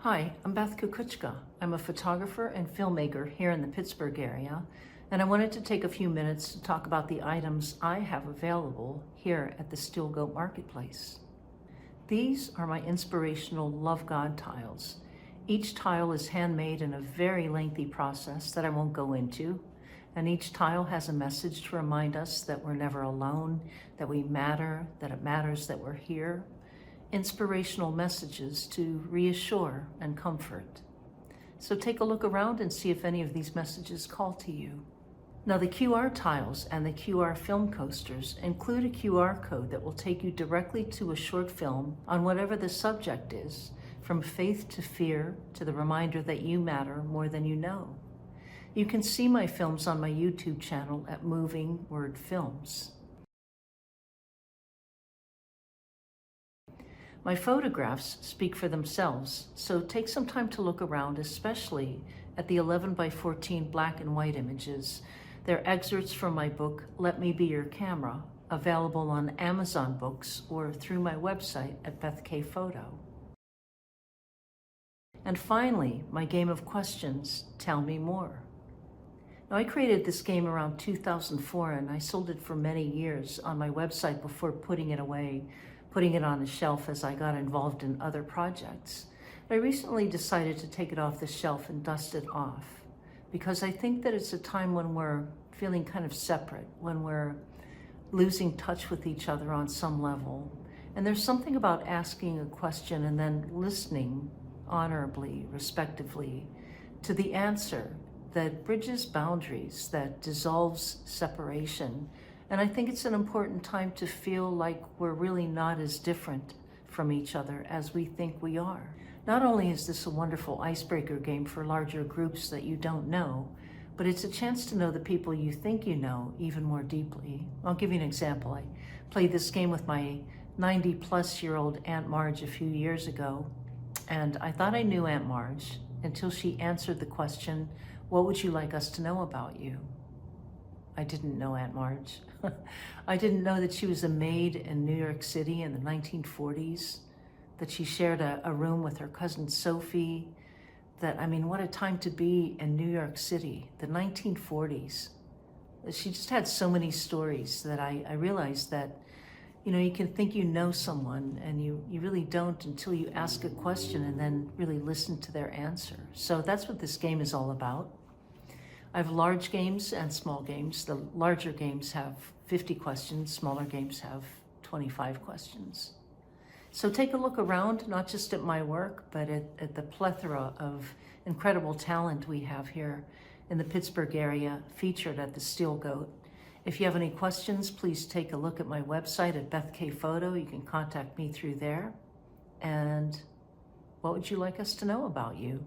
Hi, I'm Beth Kukucka. I'm a photographer and filmmaker here in the Pittsburgh area, and I wanted to take a few minutes to talk about the items I have available here at the Steel Goat Marketplace. These are my inspirational Love God tiles. Each tile is handmade in a very lengthy process that I won't go into, and each tile has a message to remind us that we're never alone, that we matter, that it matters that we're here. Inspirational messages to reassure and comfort. So take a look around and see if any of these messages call to you. Now, the QR tiles and the QR film coasters include a QR code that will take you directly to a short film on whatever the subject is, from faith to fear to the reminder that you matter more than you know. You can see my films on my YouTube channel at Moving Word Films. My photographs speak for themselves, so take some time to look around, especially at the 11 by 14 black and white images. They're excerpts from my book, Let Me Be Your Camera, available on Amazon Books or through my website at Beth K Photo. And finally, my game of questions, Tell Me More. Now, I created this game around 2004 and I sold it for many years on my website before putting it away, putting it on a shelf as I got involved in other projects. I recently decided to take it off the shelf and dust it off because I think that it's a time when we're feeling kind of separate, when we're losing touch with each other on some level. And there's something about asking a question and then listening honorably, respectively, to the answer that bridges boundaries, that dissolves separation. And I think it's an important time to feel like we're really not as different from each other as we think we are. Not only is this a wonderful icebreaker game for larger groups that you don't know, but it's a chance to know the people you think you know even more deeply. I'll give you an example. I played this game with my 90-plus-year-old Aunt Marge a few years ago, and I thought I knew Aunt Marge until she answered the question, "What would you like us to know about you?" I didn't know Aunt Marge. I didn't know that she was a maid in New York City in the 1940s, that she shared a room with her cousin Sophie, what a time to be in New York City, the 1940s. She just had so many stories that I realized that, you can think you know someone and you really don't until you ask a question and then really listen to their answer. So that's what this game is all about. I have large games and small games. The larger games have 50 questions, smaller games have 25 questions. So take a look around, not just at my work, but at the plethora of incredible talent we have here in the Pittsburgh area featured at the Steel Goat. If you have any questions, please take a look at my website at Beth K Photo. You can contact me through there. And what would you like us to know about you?